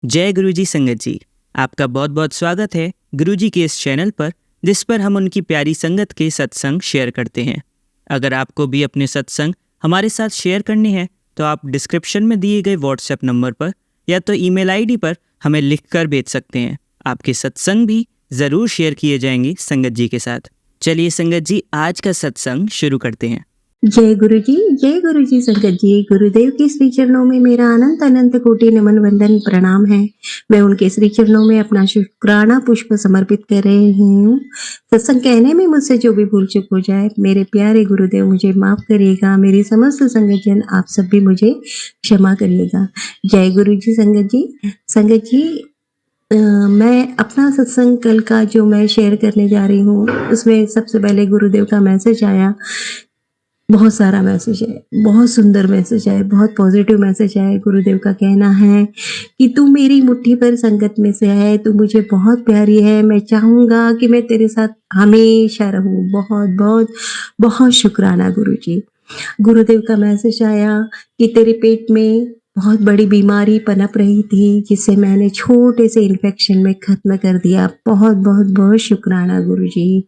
जय गुरुजी संगत जी, आपका बहुत बहुत स्वागत है गुरुजी के इस चैनल पर, जिस पर हम उनकी प्यारी संगत के सत्संग शेयर करते हैं। अगर आपको भी अपने सत्संग हमारे साथ शेयर करने हैं तो आप डिस्क्रिप्शन में दिए गए व्हाट्सएप नंबर पर या तो ईमेल आईडी पर हमें लिखकर भेज सकते हैं। आपके सत्संग भी ज़रूर शेयर किए जाएंगे संगत जी के साथ। चलिए संगत जी, आज का सत्संग शुरू करते हैं। जय गुरु जी संगत जी। गुरुदेव के श्री चरणों में मेरा अनंत अनंत कोटि नमन वंदन प्रणाम है। मैं उनके श्री चरणों में अपना शुक्राना पुष्प समर्पित कर रही हूँ। सत्संग कहने में मुझसे जो भी भूल चूक हो जाए, मेरे प्यारे गुरुदेव मुझे माफ करिएगा। मेरी समस्त संगत जन आप सब भी मुझे क्षमा करिएगा। जय गुरु जी संगत जी। संगत जी, मैं अपना सत्संग कल का जो मैं शेयर करने जा रही हूँ, उसमें सबसे पहले गुरुदेव का मैसेज आया। बहुत सारा मैसेज है, बहुत सुंदर मैसेज है, बहुत पॉजिटिव मैसेज है। गुरुदेव का कहना है कि तू मेरी मुट्ठी पर संगत में से है, तू मुझे बहुत प्यारी है, मैं चाहूँगा कि मैं तेरे साथ हमेशा रहूँ। बहुत बहुत बहुत शुक्राना गुरु जी। गुरुदेव का मैसेज आया कि तेरे पेट में बहुत बड़ी बीमारी पनप रही थी, जिसे मैंने छोटे से इन्फेक्शन में खत्म कर दिया। बहुत बहुत बहुत शुक्राना गुरु जी।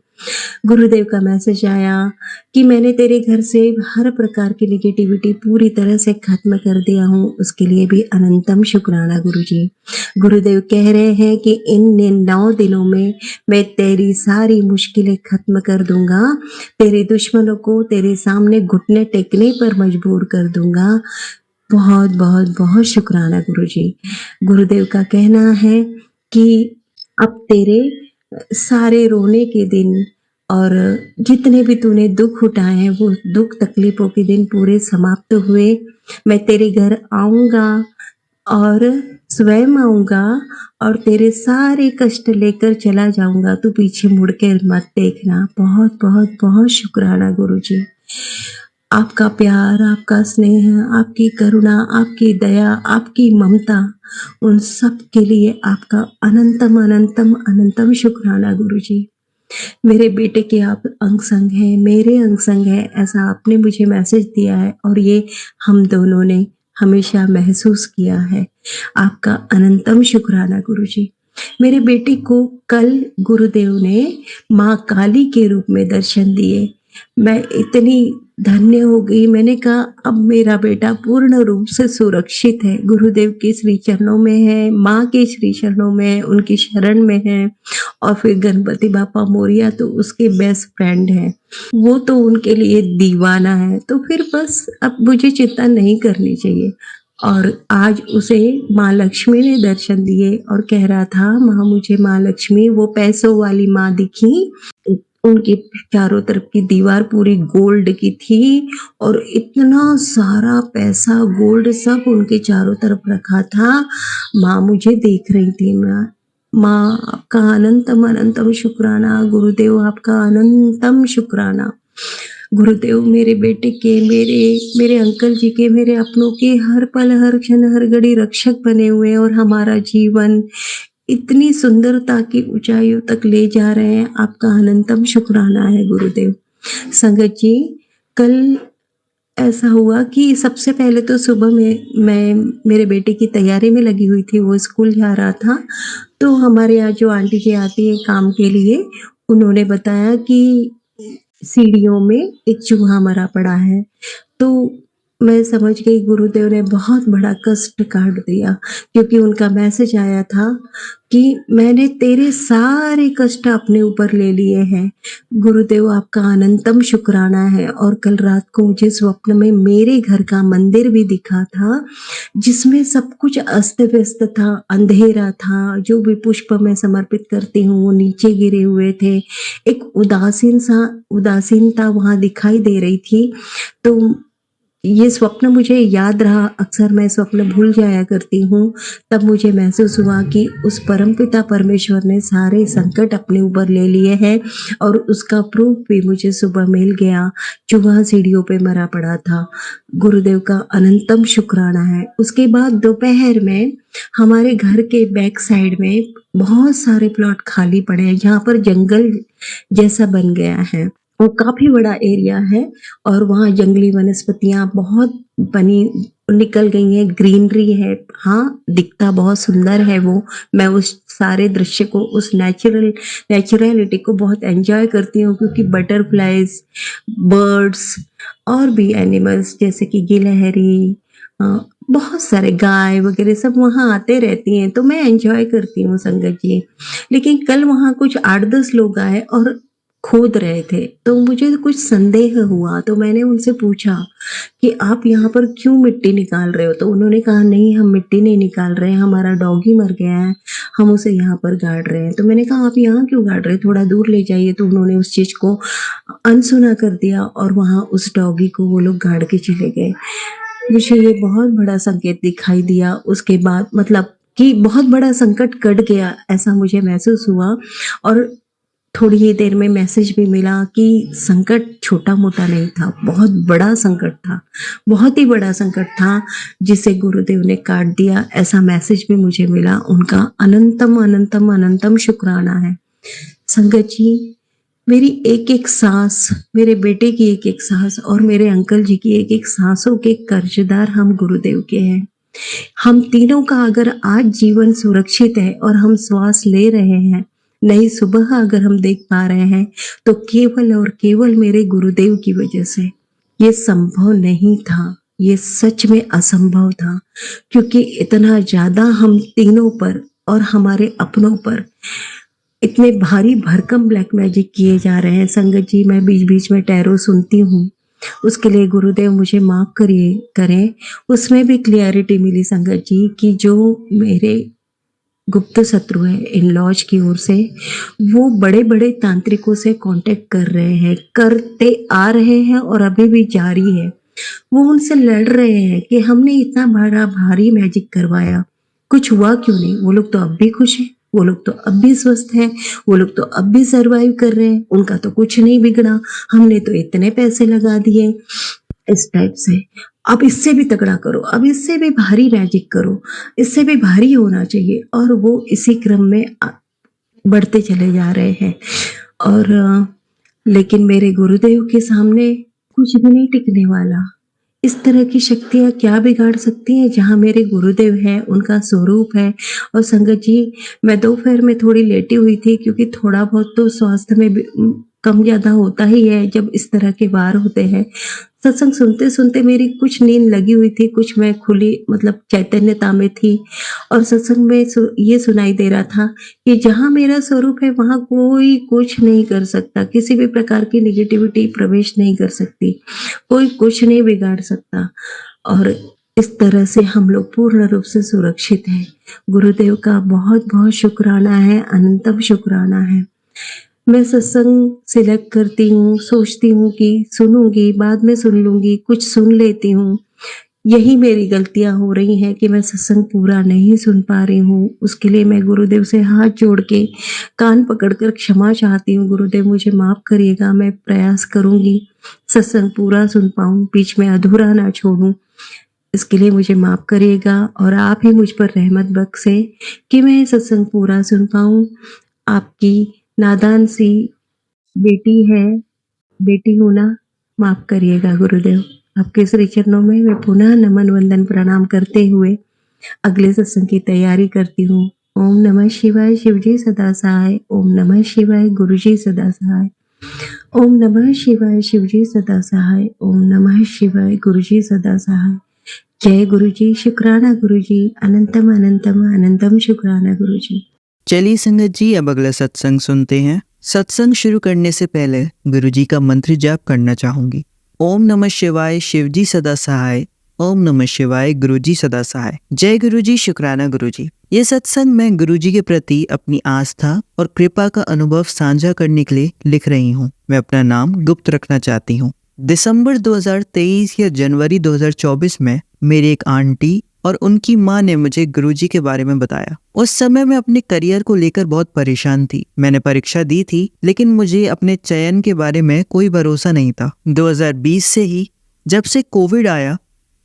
गुरुदेव का मैसेज आया कि मैंने तेरे घर से हर प्रकार की नेगेटिविटी पूरी तरह से खत्म कर दिया हूँ, उसके लिए भी अनंतम शुक्राना गुरु जी। गुरुदेव कह रहे हैं कि इन 9 दिनों में मैं तेरी सारी मुश्किलें खत्म कर दूंगा, तेरे दुश्मनों को तेरे सामने घुटने टेकने पर मजबूर कर दूंगा। बहुत बहुत बहुत शुक्राना गुरु जी। गुरुदेव का कहना है कि अब तेरे सारे रोने के दिन और जितने भी तूने दुख उठाए हैं, वो दुख तकलीफों के दिन पूरे समाप्त हुए। मैं तेरे घर आऊँगा और स्वयं आऊँगा और तेरे सारे कष्ट लेकर चला जाऊँगा, तू पीछे मुड़ के मत देखना। बहुत बहुत बहुत शुक्राना गुरु जी। आपका प्यार, आपका स्नेह, आपकी करुणा, आपकी दया, आपकी ममता, उन सब के लिए आपका अनंतम अनंतम अनंतम शुक्राना गुरु जी। मेरे बेटे के आप अंग संग हैं, मेरे अंग संग हैं, ऐसा आपने मुझे मैसेज दिया है और ये हम दोनों ने हमेशा महसूस किया है। आपका अनंतम शुक्राना गुरु जी। मेरे बेटे को कल गुरुदेव ने माँ काली के रूप में दर्शन दिए। मैं इतनी धन्य हो गई। मैंने कहा अब मेरा बेटा पूर्ण रूप से सुरक्षित है, गुरुदेव के श्री चरणों में है, माँ के श्री चरणों में है, उनकी शरण में है। और फिर गणपति बापा मोरिया तो उसके बेस्ट फ्रेंड हैं, वो तो उनके लिए दीवाना है। तो फिर बस अब मुझे चिंता नहीं करनी चाहिए। और आज उसे माँ लक्ष्मी ने दर्शन दिए और कह रहा था, माँ मुझे माँ लक्ष्मी, वो पैसों वाली माँ दिखी। उनके चारों तरफ की दीवार पूरी गोल्ड की थी और इतना सारा पैसा गोल्ड सब उनके चारों तरफ रखा था। माँ मुझे देख रही थी। माँ आपका अनंतम अनंतम शुक्राना गुरुदेव, आपका अनंतम शुक्राना गुरुदेव। मेरे बेटे के, मेरे अंकल जी के, मेरे अपनों के हर पल हर क्षण हर घड़ी रक्षक बने हुए और हमारा जीवन इतनी सुंदरता की ऊंचाइयों तक ले जा रहे हैं। आपका अनंतम शुक्राना है गुरुदेव। संगत जी, कल ऐसा हुआ कि सबसे पहले तो सुबह में मैं मेरे बेटे की तैयारी में लगी हुई थी, वो स्कूल जा रहा था। तो हमारे यहाँ जो आंटी जी आती है काम के लिए, उन्होंने बताया कि सीढ़ियों में एक चूहा मरा पड़ा है। तो मैं समझ गई गुरुदेव ने बहुत बड़ा कष्ट काट दिया, क्योंकि उनका मैसेज आया था कि मैंने तेरे सारे कष्ट अपने ऊपर ले लिए हैं। गुरुदेव आपका अनंतम शुक्राना है। और कल रात को मुझे स्वप्न में मेरे घर का मंदिर भी दिखा था, जिसमें सब कुछ अस्त व्यस्त था, अंधेरा था। जो भी पुष्प मैं समर्पित करती हूँ वो नीचे गिरे हुए थे। एक उदासीनता वहां दिखाई दे रही थी। तो ये स्वप्न मुझे याद रहा। अक्सर मैं स्वप्न भूल जाया करती हूँ। तब मुझे महसूस हुआ कि उस परमपिता परमेश्वर ने सारे संकट अपने ऊपर ले लिए हैं और उसका प्रूफ भी मुझे सुबह मिल गया। चूहा सीढ़ियों पे मरा पड़ा था। गुरुदेव का अनंतम शुक्राना है। उसके बाद दोपहर में हमारे घर के बैक साइड में बहुत सारे प्लॉट खाली पड़े हैं, जहाँ पर जंगल जैसा बन गया है। वो काफी बड़ा एरिया है और वहाँ जंगली वनस्पतियां बहुत बनी निकल गई हैं, ग्रीनरी है। हाँ, दिखता बहुत सुंदर है वो। मैं उस सारे दृश्य को, उस नेचुरैलिटी को बहुत एन्जॉय करती हूँ, क्योंकि बटरफ्लाइज़, बर्ड्स और भी एनिमल्स जैसे कि गिलहरी, अ, बहुत सारे गाय वगैरह सब वहाँ आते रहती हैं, तो मैं एन्जॉय करती हूँ संगत जी। लेकिन कल वहाँ कुछ 8-10 लोग आए और खोद रहे थे, तो मुझे कुछ संदेह हुआ, तो मैंने उनसे पूछा कि आप यहाँ पर क्यों मिट्टी निकाल रहे हो? तो उन्होंने कहा नहीं, हम मिट्टी नहीं निकाल रहे हैं, हमारा डॉगी मर गया है, हम उसे यहाँ पर गाड़ रहे हैं। तो मैंने कहा आप यहाँ क्यों गाड़ रहे हैं? थोड़ा दूर ले जाइए। तो उन्होंने उस चीज़ को अनसुना कर दिया और वहाँ उस डॉगी को वो लोग गाड़ के चले गए। मुझे ये बहुत बड़ा संकेत दिखाई दिया उसके बाद, मतलब कि बहुत बड़ा संकट कट गया, ऐसा मुझे महसूस हुआ। और थोड़ी ही देर में मैसेज भी मिला कि संकट छोटा-मोटा नहीं था, बहुत बड़ा संकट था, बहुत ही बड़ा संकट था, जिसे गुरुदेव ने काट दिया, ऐसा मैसेज भी मुझे मिला। उनका अनंतम, अनंतम, अनंतम शुक्राना है। संगत जी, मेरी एक-एक साँस, मेरे बेटे की एक-एक साँस और मेरे अंकल जी की एक-एक साँसों के कर्जदार हम गुरुदेव के हैं। हम तीनों का अगर आज जीवन सुरक्षित है और हम श्वास ले रहे हैं, नई सुबह अगर हम देख पा रहे हैं, तो केवल और केवल मेरे गुरुदेव की वजह से। ये संभव नहीं था, ये सच में असंभव था, क्योंकि इतना ज़्यादा हम तीनों पर और हमारे अपनों पर इतने भारी भरकम ब्लैक मैजिक किए जा रहे हैं। संगत जी, मैं बीच-बीच में टैरो सुनती हूँ, उसके लिए गुरुदेव मुझे माफ़ करें। उसमें भी क्लैरिटी मिली संगत जी कि जो मेरे गुप्त शत्रु है इन-लॉज की ओर से, वो बड़े-बड़े तांत्रिकों से कॉन्टैक्ट कर रहे हैं, करते आ रहे हैं और अभी भी जारी है। वो उनसे लड़ रहे हैं कि हमने इतना बड़ा भारी मैजिक करवाया, कुछ हुआ क्यों नहीं? वो लोग तो अब भी खुश हैं, वो लोग तो अब भी स्वस्थ हैं, वो लोग तो अब भी सर्वाइव कर रहे हैं, उनका तो कुछ नहीं बिगड़ा, हमने तो इतने पैसे लगा दिए। इस टाइप से, अब इससे भी तगड़ा करो, अब इससे भी भारी मैजिक करो, इससे भी भारी होना चाहिए, और वो इसी क्रम में बढ़ते चले जा रहे हैं। और लेकिन मेरे गुरुदेव के सामने कुछ भी नहीं टिकने वाला। इस तरह की शक्तियाँ क्या बिगाड़ सकती हैं जहाँ मेरे गुरुदेव हैं, उनका स्वरूप है। और संगत जी, मैं दोपहर में थोड़ी लेटी हुई थी, क्योंकि थोड़ा बहुत तो स्वास्थ्य में भी कम ज़्यादा होता ही है जब इस तरह के वार होते हैं। सत्संग सुनते-सुनते मेरी कुछ नींद लगी हुई थी, कुछ मैं खुली, मतलब चैतन्यता में थी, और सत्संग में ये सुनाई दे रहा था कि जहाँ मेरा स्वरूप है वहाँ कोई कुछ नहीं कर सकता, किसी भी प्रकार की नेगेटिविटी प्रवेश नहीं कर सकती, कोई कुछ नहीं बिगाड़ सकता। और इस तरह से हम लोग पूर्ण रूप से सुरक्षित हैं। गुरुदेव का बहुत-बहुत शुक्राना है, अनंतम शुक्राना है। मैं सत्संग सिलेक्ट करती हूँ, सोचती हूँ कि सुनूँगी, बाद में सुन लूँगी, कुछ सुन लेती हूँ। यही मेरी गलतियाँ हो रही हैं कि मैं सत्संग पूरा नहीं सुन पा रही हूँ। उसके लिए मैं गुरुदेव से हाथ जोड़ के, कान पकड़कर क्षमा चाहती हूँ। गुरुदेव, मुझे माफ़ करिएगा, मैं प्रयास करूँगी सत्संग पूरा सुन पाऊँ, बीच में अधूरा ना छोड़ूँ। इसके लिए मुझे माफ़ करिएगा और आप ही मुझ पर रहमत बख्शें कि मैं सत्संग पूरा सुन पाऊँ। आपकी नादान सी बेटी है, बेटी हूँ ना, माफ़ करिएगा गुरुदेव। आपके श्री चरणों में मैं पुनः नमन वंदन प्रणाम करते हुए अगले सत्संग की तैयारी करती हूँ। ओम नमः शिवाय, शिवजी सदा सहाय। ओम नमः शिवाय, गुरुजी सदा सहाय। ओम नमः शिवाय, शिवजी सदा सहाय। ओम नमः शिवाय, गुरुजी सदा सहाय। जय गुरुजी, शुक्राना गुरुजी, अनंतम अनंतम अनंतम शुक्राना गुरुजी। चलिए संगत जी, अब अगला सत्संग सुनते हैं। सत्संग शुरू करने से पहले गुरुजी का मंत्र जाप करना चाहूंगी। ओम नमः शिवाय, शिवजी सदा सहाय। ओम नमः शिवाय, गुरुजी सदा सहाय। जय गुरुजी, शुक्राना गुरुजी। ये सत्संग मैं गुरुजी के प्रति अपनी आस्था और कृपा का अनुभव साझा करने के लिए लिख रही हूँ। मैं अपना नाम गुप्त रखना चाहती हूँ। दिसंबर 2023 या जनवरी 2024 में मेरी एक आंटी और उनकी माँ ने मुझे गुरुजी के बारे में बताया। उस समय मैं अपने करियर को लेकर बहुत परेशान थी। मैंने परीक्षा दी थी, लेकिन मुझे अपने चयन के बारे में कोई भरोसा नहीं था। 2020 से ही, जब से कोविड आया,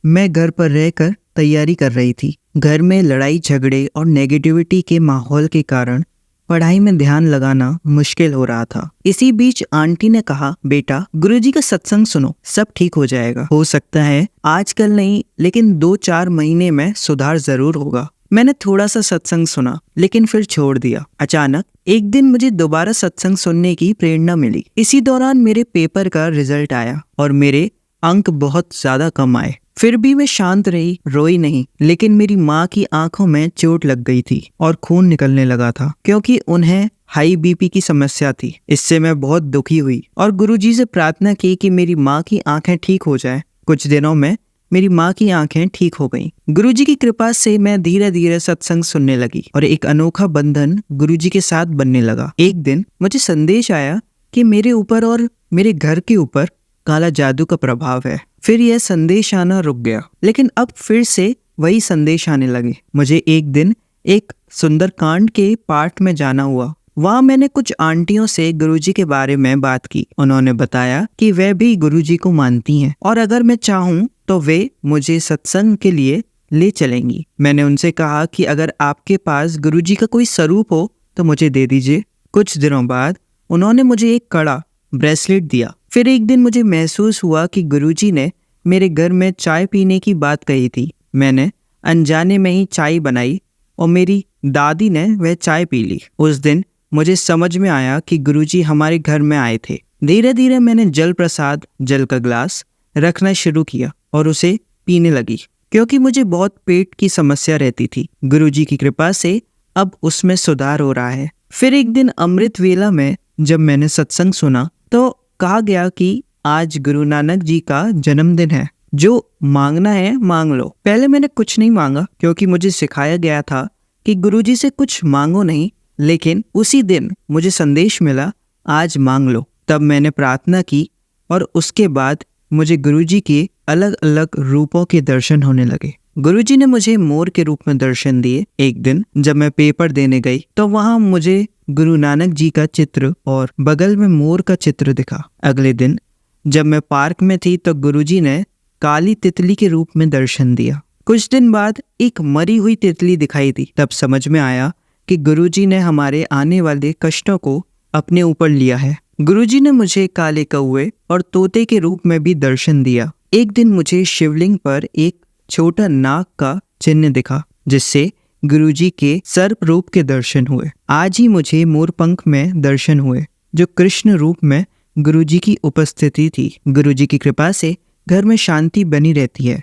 मैं घर पर रहकर तैयारी कर रही थी। घर में लड़ाई झगड़े और नेगेटिविटी के माहौल के कारण पढ़ाई में ध्यान लगाना मुश्किल हो रहा था। इसी बीच आंटी ने कहा, बेटा गुरुजी का सत्संग सुनो, सब ठीक हो जाएगा। हो सकता है आजकल नहीं, लेकिन 2-4 महीने में सुधार जरूर होगा। मैंने थोड़ा सा सत्संग सुना, लेकिन फिर छोड़ दिया। अचानक एक दिन मुझे दोबारा सत्संग सुनने की प्रेरणा मिली। इसी दौरान मेरे पेपर का रिजल्ट आया और मेरे अंक बहुत ज्यादा कम आए। फिर भी मैं शांत रही, रोई नहीं। लेकिन मेरी माँ की आंखों में चोट लग गई थी और खून निकलने लगा था, क्योंकि उन्हें हाई बीपी की समस्या थी। इससे मैं बहुत दुखी हुई और गुरुजी से प्रार्थना की कि मेरी माँ की आंखें ठीक हो जाएं। कुछ दिनों में मेरी माँ की आंखें ठीक हो गईं। गुरुजी की कृपा से मैं धीरे धीरे सत्संग सुनने लगी और एक अनोखा बंधन गुरुजी के साथ बनने लगा। एक दिन मुझे संदेश आया कि मेरे ऊपर और मेरे घर के ऊपर काला जादू का प्रभाव है। फिर यह संदेश आना रुक गया, लेकिन अब फिर से वही संदेश आने लगे। मुझे एक दिन एक सुंदरकांड के पाठ में जाना हुआ। वहाँ मैंने कुछ आंटियों से गुरुजी के बारे में बात की। उन्होंने बताया कि वे भी गुरुजी को मानती हैं और अगर मैं चाहूँ तो वे मुझे सत्संग के लिए ले चलेंगी। मैंने उनसे कहा कि अगर आपके पास गुरुजी का कोई स्वरूप हो तो मुझे दे दीजिए। कुछ दिनों बाद उन्होंने मुझे एक कड़ा ब्रेसलेट दिया। फिर एक दिन मुझे महसूस हुआ कि गुरुजी ने मेरे घर में चाय पीने की बात कही थी। मैंने अनजाने में ही चाय बनाई और मेरी दादी ने वह चाय पी ली। उस दिन मुझे समझ में आया कि गुरुजी हमारे घर में आए थे। धीरे धीरे मैंने जल प्रसाद, जल का ग्लास रखना शुरू किया और उसे पीने लगी, क्योंकि मुझे बहुत पेट की समस्या रहती थी। गुरुजी की कृपा से अब उसमें सुधार हो रहा है। फिर एक दिन अमृत वेला में जब मैंने सत्संग सुना तो कहा गया कि आज गुरु नानक जी का जन्मदिन है, जो मांगना है मांग लो। पहले मैंने कुछ नहीं मांगा, क्योंकि मुझे सिखाया गया था कि गुरुजी से कुछ मांगो नहीं, लेकिन उसी दिन मुझे संदेश मिला, आज मांग लो। तब मैंने प्रार्थना की और उसके बाद मुझे गुरुजी के अलग अलग रूपों के दर्शन होने लगे। गुरुजी ने मुझे मोर के रूप में दर्शन दिए। एक दिन जब मैं पेपर देने गई तो वहां मुझे गुरु नानक जी का चित्र और बगल में मोर का चित्र दिखा। अगले दिन जब मैं पार्क में थी तो गुरुजी ने काली तितली के रूप में दर्शन दिया। कुछ दिन बाद एक मरी हुई तितली दिखाई दी। तब समझ में आया कि गुरुजी ने हमारे आने वाले कष्टों को अपने ऊपर लिया है। गुरुजी ने मुझे काले कौवे और तोते के रूप में भी दर्शन दिया। एक दिन मुझे शिवलिंग पर एक छोटा नाग का चिन्ह दिखा, जिससे गुरुजी के सर्प रूप के दर्शन हुए। आज ही मुझे मोरपंख में दर्शन हुए, जो कृष्ण रूप में गुरुजी की उपस्थिति थी। गुरुजी की कृपा से घर में शांति बनी रहती है।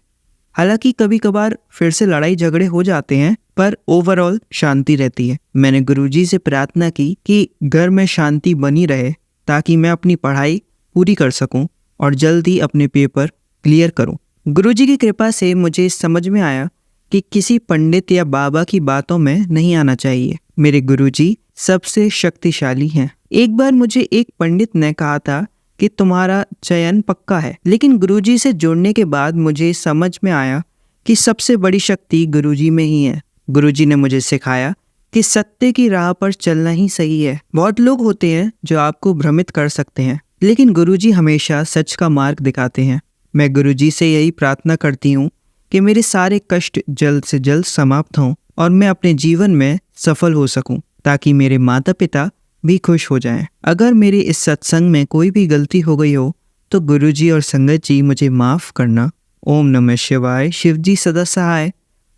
हालांकि कभी कभार फिर से लड़ाई झगड़े हो जाते हैं, पर ओवरऑल शांति रहती है। मैंने गुरुजी से प्रार्थना की कि घर में शांति बनी रहे, ताकि मैं अपनी पढ़ाई पूरी कर सकूं और जल्द ही अपने पेपर क्लियर करूं। गुरुजी की कृपा से मुझे समझ में आया कि किसी पंडित या बाबा की बातों में नहीं आना चाहिए। मेरे गुरुजी सबसे शक्तिशाली हैं। एक बार मुझे एक पंडित ने कहा था कि तुम्हारा चयन पक्का है, लेकिन गुरुजी से जुड़ने के बाद मुझे समझ में आया कि सबसे बड़ी शक्ति गुरुजी में ही है। गुरुजी ने मुझे सिखाया कि सत्य की राह पर चलना ही सही है। बहुत लोग होते हैं जो आपको भ्रमित कर सकते हैं, लेकिन गुरुजी हमेशा सच का मार्ग दिखाते हैं। मैं गुरुजी से यही प्रार्थना करती हूँ कि मेरे सारे कष्ट जल्द से जल्द समाप्त हों और मैं अपने जीवन में सफल हो सकूं, ताकि मेरे माता पिता भी खुश हो जाएं। अगर मेरे इस सत्संग में कोई भी गलती हो गई हो तो गुरुजी और संगत जी मुझे माफ करना। ओम नमः शिवाय। शिवजी सदा सहाय।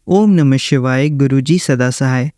ओम नमः शिवाय। गुरुजी सदा सहाय।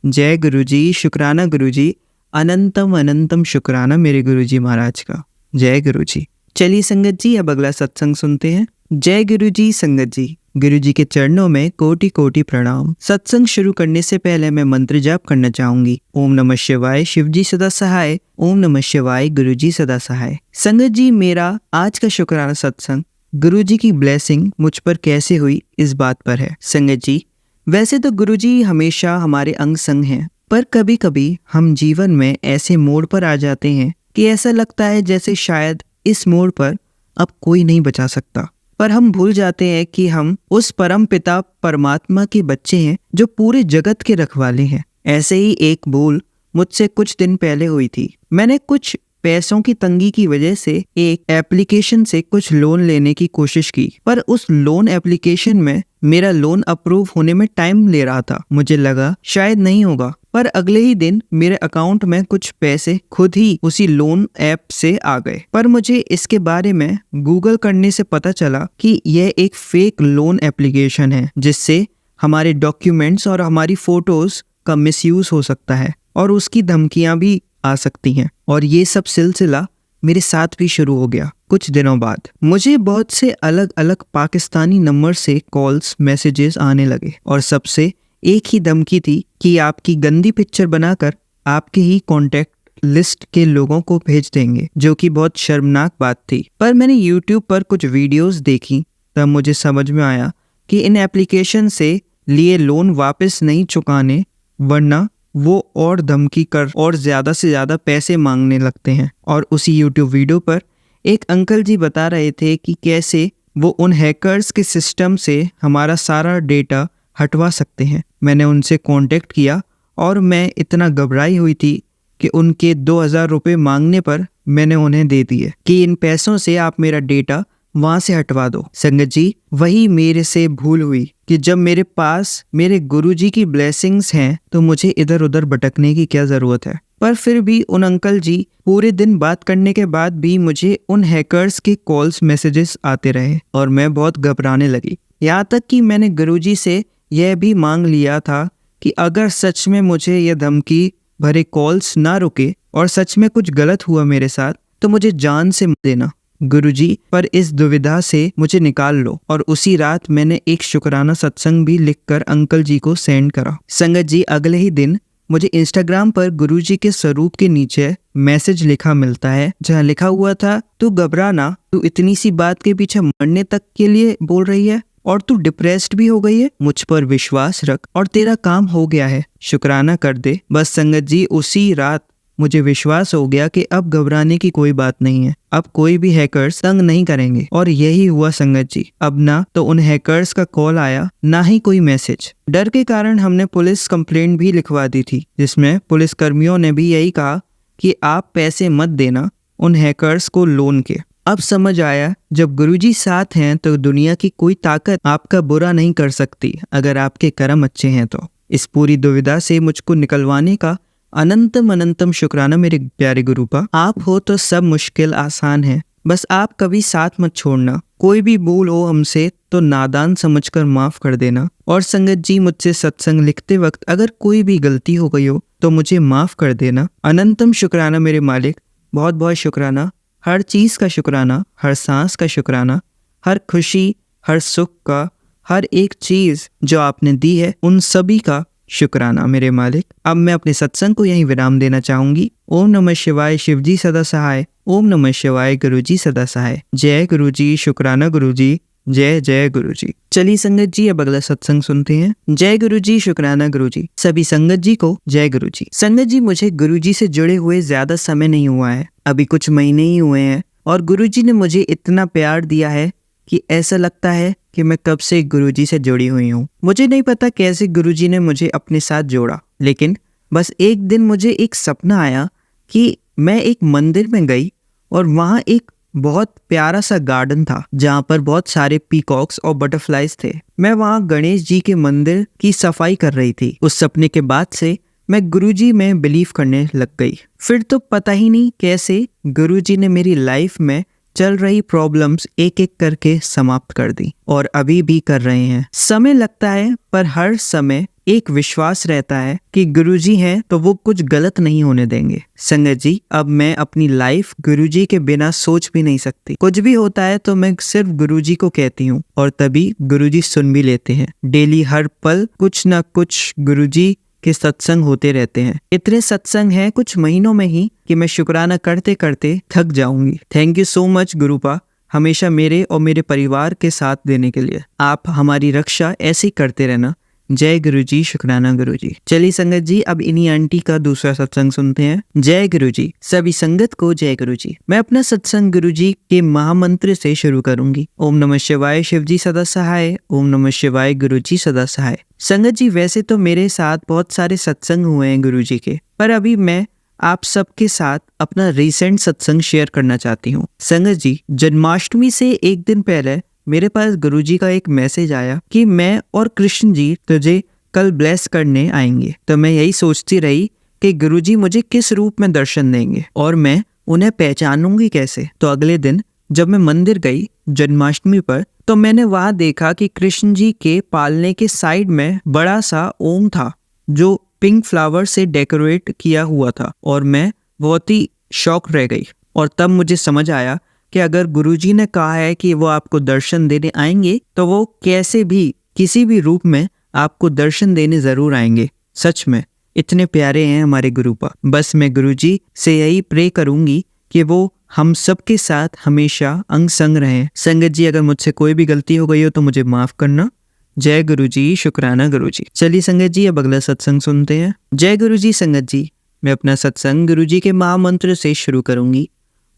जय गुरुजी। शुक्राना गुरुजी। अनंतम अनंतम शुक्राना मेरे गुरुजी महाराज का। जय गुरुजी। चलिए संगत जी, अब अगला सत्संग सुनते हैं। जय गुरुजी। संगत जी, गुरुजी के चरणों में कोटि कोटि प्रणाम। सत्संग शुरू करने से पहले मैं मंत्र जाप करना चाहूंगी। ओम नमः शिवाय। शिवजी सदा सहाय। ओम नमः शिवाय। गुरुजी सदा सहाय। संगत जी, मेरा आज का शुक्राना सत्संग गुरुजी की ब्लेसिंग मुझ पर कैसे हुई इस बात पर है। संगत जी, वैसे तो गुरुजी हमेशा हमारे अंग संग हैं, पर कभी कभी हम जीवन में ऐसे मोड़ पर आ जाते हैं कि ऐसा लगता है जैसे शायद इस मोड़ पर अब कोई नहीं बचा सकता। पर हम भूल जाते हैं कि हम उस परम पिता परमात्मा के बच्चे हैं जो पूरे जगत के रखवाले हैं। ऐसे ही एक भूल मुझसे कुछ दिन पहले हुई थी। मैंने कुछ पैसों की तंगी की वजह से एक एप्लीकेशन से कुछ लोन लेने की कोशिश की, पर उस लोन एप्लीकेशन में मेरा लोन अप्रूव होने में टाइम ले रहा था। मुझे लगा शायद नहीं होगा, पर अगले ही दिन मेरे अकाउंट में कुछ पैसे खुद ही उसी लोन ऐप से आ गए। पर मुझे इसके बारे में गूगल करने से पता चला कि यह एक फेक लोन एप्लीकेशन है, जिससे हमारे डॉक्यूमेंट्स और हमारी फोटोज का मिसयूज हो सकता है और उसकी धमकियां भी आ सकती हैं। और ये सब सिलसिला मेरे साथ भी शुरू हो गया। कुछ दिनों बाद मुझे बहुत से अलग अलग पाकिस्तानी नंबर से कॉल्स मैसेजेस आने लगे और सबसे एक ही धमकी थी कि आपकी गंदी पिक्चर बनाकर आपके ही कॉन्टेक्ट लिस्ट के लोगों को भेज देंगे, जो कि बहुत शर्मनाक बात थी। पर मैंने YouTube पर कुछ वीडियोस देखी, तब मुझे समझ में आया कि इन एप्लीकेशन से लिए लोन वापस नहीं चुकाने, वरना वो और धमकी कर और ज़्यादा से ज़्यादा पैसे मांगने लगते हैं। और उसी YouTube वीडियो पर एक अंकल जी बता रहे थे कि कैसे वो उन हैकर्स के सिस्टम से हमारा सारा डेटा हटवा सकते हैं। मैंने उनसे कांटेक्ट किया और मैं इतना घबराई हुई थी कि उनके 2000 रुपये मांगने पर मैंने उन्हें दे दिए कि इन पैसों से आप मेरा डेटा वहां से हटवा दो। संगत जी, वही मेरे से भूल हुई कि जब मेरे पास मेरे गुरुजी की ब्लेसिंग्स हैं तो मुझे इधर उधर भटकने की क्या जरूरत है। पर फिर भी उन अंकल जी पूरे दिन बात करने के बाद भी मुझे उन हैकर्स के कॉल्स मैसेजेस आते रहे और मैं बहुत घबराने लगी। यहाँ तक कि मैंने गुरुजी से यह भी मांग लिया था कि अगर सच में मुझे यह धमकी भरे कॉल्स ना रुके और सच में कुछ गलत हुआ मेरे साथ तो मुझे जान से मत देना गुरुजी, पर इस दुविधा से मुझे निकाल लो। और उसी रात मैंने एक शुक्राना सत्संग भी लिखकर अंकल जी को सेंड करा। संगत जी, अगले ही दिन मुझे इंस्टाग्राम पर गुरुजी के स्वरूप के नीचे मैसेज लिखा मिलता है, जहाँ लिखा हुआ था, तू घबराना, तू इतनी सी बात के पीछे मरने तक के लिए बोल रही है और तू डिप्रेस्ड भी हो गई है। मुझ पर विश्वास रख और तेरा काम हो गया है, शुक्राना कर दे। बस संगत जी, उसी रात मुझे विश्वास हो गया कि अब घबराने की कोई बात नहीं है, अब कोई भी हैकर्स तंग नहीं करेंगे। और यही हुआ संगत जी। अब ना तो उन हैकर्स का कॉल आया, ना ही कोई मैसेज। डर के कारण हमने पुलिस कंप्लेंट भी लिखवा दी थी, जिसमें पुलिस कर्मियों ने भी यही कहा कि आप पैसे मत देना उन हैकर्स को लोन के। अब समझ आया, जब गुरुजी साथ हैं तो दुनिया की कोई ताकत आपका बुरा नहीं कर सकती, अगर आपके कर्म अच्छे हैं तो। इस पूरी दुविधा से मुझको निकलवाने का अनंतम अनंतम शुक्राना मेरे प्यारे गुरुपा। आप हो तो सब मुश्किल आसान है, बस आप कभी साथ मत छोड़ना। कोई भी भूल हो हमसे तो नादान समझकर माफ कर देना। और संगत जी, मुझसे सत्संग लिखते वक्त अगर कोई भी गलती हो गई हो तो मुझे माफ कर देना। अनंतम शुक्राना मेरे मालिक, बहुत बहुत शुक्राना। हर चीज का शुक्राना, हर सांस का शुक्राना, हर खुशी, हर सुख का, हर एक चीज जो आपने दी है उन सभी का शुक्राना मेरे मालिक। अब मैं अपने सत्संग को यहीं विराम देना चाहूंगी। ओम नमः शिवाय, शिवजी सदा सहाय। ओम नमः शिवाय, गुरुजी सदा सहाय। जय गुरुजी, शुक्राना गुरुजी, जय जय गुरुजी। चलिए संगत जी, अब अगला सत्संग सुनते हैं। जय गुरुजी, शुक्राना गुरुजी। सभी संगत जी को जय गुरुजी। संगत जी, मुझे गुरुजी से जुड़े हुए ज्यादा समय नहीं हुआ है, अभी कुछ महीने ही हुए हैं, और गुरुजी ने मुझे इतना प्यार दिया है कि ऐसा लगता है कि मैं कब से गुरुजी से जुड़ी हुई हूँ। मुझे नहीं पता कैसे गुरुजी ने मुझे अपने साथ जोड़ा, लेकिन बस एक दिन मुझे एक सपना आया कि मैं एक मंदिर में गई और वहाँ एक बहुत प्यारा सा गार्डन था जहाँ पर बहुत सारे पीकॉक्स और बटरफ्लाइज थे। मैं वहाँ गणेश जी के मंदिर की सफाई कर रही थी। उस सपने के बाद से मैं गुरुजी में बिलीव करने लग गई। फिर तो पता ही नहीं कैसे गुरुजी ने मेरी लाइफ में चल रही प्रॉब्लम्स एक एक करके समाप्त कर दी, और अभी भी कर रहे हैं। समय लगता है, पर हर समय एक विश्वास रहता है कि गुरुजी हैं तो वो कुछ गलत नहीं होने देंगे। संगत जी, अब मैं अपनी लाइफ गुरुजी के बिना सोच भी नहीं सकती। कुछ भी होता है तो मैं सिर्फ गुरुजी को कहती हूँ और तभी गुरुजी सुन भी लेते हैं। डेली हर पल कुछ ना कुछ गुरुजी के सत्संग होते रहते हैं। इतने सत्संग हैं कुछ महीनों में ही कि मैं शुक्राना करते करते थक जाऊंगी। थैंक यू सो मच गुरुपा, हमेशा मेरे और मेरे परिवार के साथ देने के लिए। आप हमारी रक्षा ऐसे ही करते रहना। जय गुरुजी, शुक्राना गुरुजी। चलिए संगत जी, अब इन्हीं आंटी का दूसरा सत्संग सुनते हैं। जय गुरुजी। सभी संगत को जय गुरुजी। मैं अपना सत्संग गुरुजी के महामंत्र से शुरू करूंगी। ओम नमः शिवाय, शिवजी सदा सहाय। ओम नमः शिवाय, गुरुजी सदा सहाय। संगत जी, वैसे तो मेरे साथ बहुत सारे सत्संग हुए हैं गुरुजी के, पर अभी मैं आप सबके साथ अपना रिसेंट सत्संग शेयर करना चाहती हूँ। संगत जी, जन्माष्टमी से एक दिन पहले मेरे पास गुरुजी का एक मैसेज आया कि मैं और कृष्ण जी तुझे कल ब्लेस करने आएंगे। तो मैं यही सोचती रही कि गुरुजी मुझे किस रूप में दर्शन देंगे और मैं उन्हें पहचानूंगी कैसे। तो अगले दिन जब मैं मंदिर गई जन्माष्टमी पर, तो मैंने वहां देखा कि कृष्ण जी के पालने के साइड में बड़ा सा ओम था जो पिंक फ्लावर से डेकोरेट किया हुआ था, और मैं बहुत ही शॉक रह गई। और तब मुझे समझ आया कि अगर गुरुजी ने कहा है कि वो आपको दर्शन देने आएंगे, तो वो कैसे भी किसी भी रूप में आपको दर्शन देने जरूर आएंगे। सच में इतने प्यारे हैं हमारे गुरुपा। बस मैं गुरुजी से यही प्रे करूंगी कि वो हम सबके साथ हमेशा अंग संग रहें। संगत जी, अगर मुझसे कोई भी गलती हो गई हो तो मुझे माफ करना। जय गुरुजी, शुक्राना गुरुजी। चलिए संगत जी, अब अगला सत्संग सुनते हैं। जय गुरुजी। संगत जी, मैं अपना सत्संग गुरुजी के महामंत्र से शुरू करूंगी।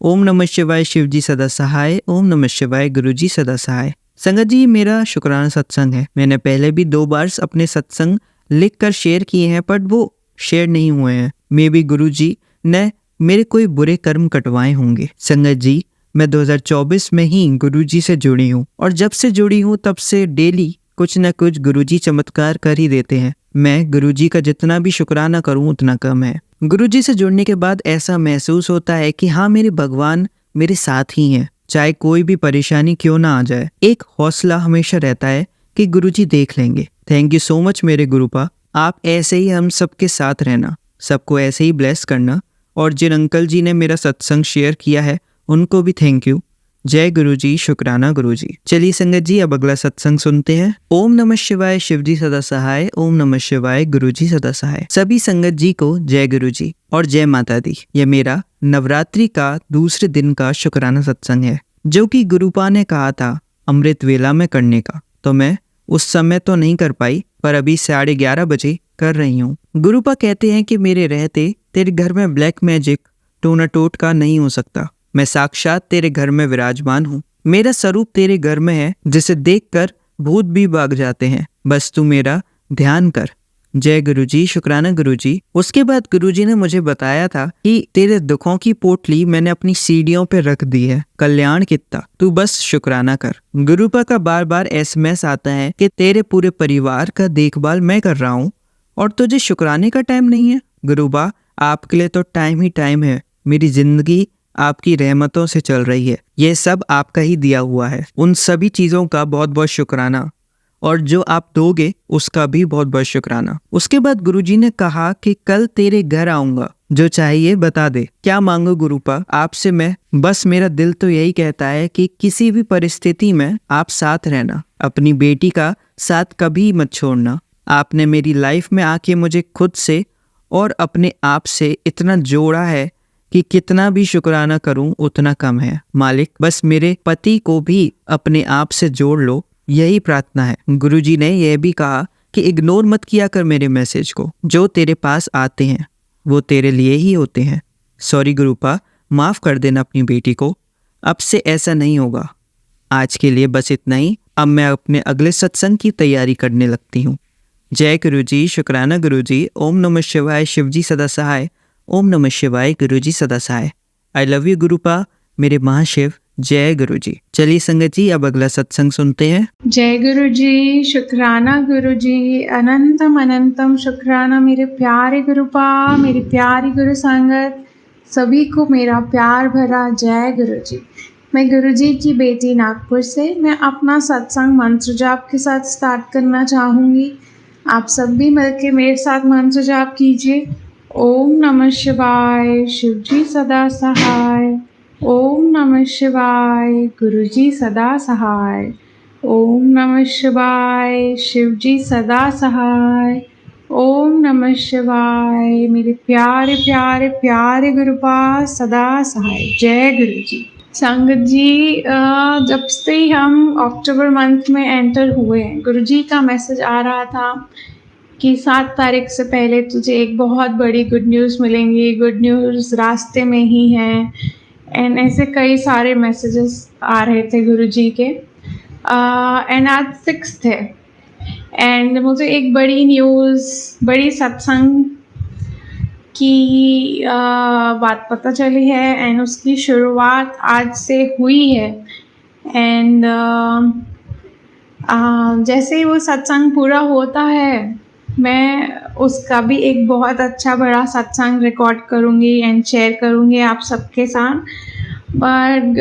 ओम नमः शिवाय, शिव जी सदा सहाय। ओम नमः शिवाय, गुरुजी सदा सहाय। संगत जी, मेरा शुक्राना सत्संग है। मैंने पहले भी 2 बार अपने सत्संग लिख कर शेयर किए हैं, बट वो शेयर नहीं हुए हैं। मे बी गुरुजी ने मेरे कोई बुरे कर्म कटवाए होंगे। संगत जी, मैं 2024 में ही गुरुजी से जुड़ी हूँ, और जब से जुड़ी हूँ तब से डेली कुछ न कुछ गुरुजी चमत्कार कर ही देते हैं। मैं गुरुजी का जितना भी शुक्राना करूँ उतना कम है। गुरुजी से जुड़ने के बाद ऐसा महसूस होता है कि हाँ, मेरे भगवान मेरे साथ ही हैं, चाहे कोई भी परेशानी क्यों ना आ जाए। एक हौसला हमेशा रहता है कि गुरुजी देख लेंगे। थैंक यू सो मच मेरे गुरुपा। आप ऐसे ही हम सबके साथ रहना, सबको ऐसे ही ब्लेस करना, और जिन अंकल जी ने मेरा सत्संग शेयर किया है उनको भी थैंक यू। जय गुरुजी, शुक्राना गुरुजी। चलिए संगत जी, अब अगला सत्संग सुनते हैं। ओम नमः शिवाय, शिवजी सदा सहाय। ओम नमः शिवाय, गुरुजी सदा सहाय। सभी संगत जी को जय गुरुजी और जय माता दी। यह मेरा नवरात्रि का दूसरे दिन का शुक्राना सत्संग है, जो कि गुरुपा ने कहा था अमृत वेला में करने का। तो मैं उस समय तो नहीं कर पाई, पर अभी 11:30 बजे कर रही हूँ। गुरुपा कहते हैं कि मेरे रहते तेरे घर में ब्लैक मैजिक टोना टोटका नहीं हो सकता। मैं साक्षात तेरे घर में विराजमान हूँ। मेरा स्वरूप तेरे घर में है, जिसे देखकर भूत भी भाग जाते हैं। बस तू मेरा ध्यान कर। जय गुरुजी, शुक्राना गुरुजी। उसके बाद गुरुजी ने मुझे बताया था कि तेरे दुखों की पोटली मैंने अपनी सीढ़ियों पे रख दी है, कल्याण कितना, तू बस शुक्राना कर। गुरुपा का बार बार SMS आता है कि तेरे पूरे परिवार का देखभाल मैं कर रहा हूँ और तुझे शुक्राने का टाइम नहीं है। गुरुपा, आपके लिए तो टाइम ही टाइम है। मेरी जिंदगी आपकी रहमतों से चल रही है। यह सब आपका ही दिया हुआ है। उन सभी चीजों का बहुत बहुत शुक्राना, और जो आप दोगे उसका भी बहुत बहुत शुक्राना। उसके बाद गुरुजी ने कहा कि कल तेरे घर आऊंगा, जो चाहिए बता दे। क्या मांगो गुरुपा आपसे मैं? बस मेरा दिल तो यही कहता है कि किसी भी परिस्थिति में आप साथ रहना, अपनी बेटी का साथ कभी मत छोड़ना। आपने मेरी लाइफ में आके मुझे खुद से और अपने आप से इतना जोड़ा है कि कितना भी शुक्राना करूं उतना कम है। मालिक, बस मेरे पति को भी अपने आप से जोड़ लो, यही प्रार्थना है। गुरुजी ने यह भी कहा कि इग्नोर मत किया कर मेरे मैसेज को। जो तेरे पास आते हैं वो तेरे लिए ही होते हैं। सॉरी गुरुपा, माफ कर देना अपनी बेटी को। अब से ऐसा नहीं होगा। आज के लिए बस इतना ही। अब मैं अपने अगले सत्संग की तैयारी करने लगती हूँ। जय गुरुजी, शुक्राना गुरुजी। ओम नमः शिवाय, शिवजी सदा सहाय। ओम नमः शिवाय, गुरुजी सदा सहाय। आई लव यू गुरुपा, मेरे महाशिव। जय गुरुजी। चलिए संगत जी, अब अगला सत्संग सुनते हैं। जय गुरुजी, शुक्राना गुरुजी, अनंतम अनंतम शुक्राना मेरे प्यारे गुरुपा, मेरी प्यारी गुरु संगत, सभी को मेरा प्यार भरा जय गुरुजी। मैं गुरुजी की बेटी नागपुर से। मैं अपना सत्संग मंत्र जाप के साथ स्टार्ट करना चाहूँगी। आप सब भी मिलके मेरे साथ मंत्र जाप कीजिए। ओम नमः शिवाय, शिवजी सदा सहाय। ओम नमः शिवाय, गुरुजी सदा सहाय। ओम नमः शिवाय, शिवजी सदा सहाय। ओम नमः शिवाय, मेरे प्यारे प्यारे प्यारे गुरुपा सदा सहाय। जय गुरुजी। संगत जी, जब से हम अक्टूबर मंथ में एंटर हुए, गुरुजी का मैसेज आ रहा था कि 7 तारीख से पहले तुझे एक बहुत बड़ी गुड न्यूज़ मिलेंगी, गुड न्यूज़ रास्ते में ही है। एंड ऐसे कई सारे मैसेजेस आ रहे थे गुरुजी के। एंड आज 6th है एंड मुझे एक बड़ी न्यूज़, बड़ी सत्संग की बात पता चली है एंड उसकी शुरुआत आज से हुई है। एंड जैसे ही वो सत्संग पूरा होता है मैं उसका भी एक बहुत अच्छा बड़ा सत्संग रिकॉर्ड करूँगी एंड शेयर करूँगी आप सबके साथ। बट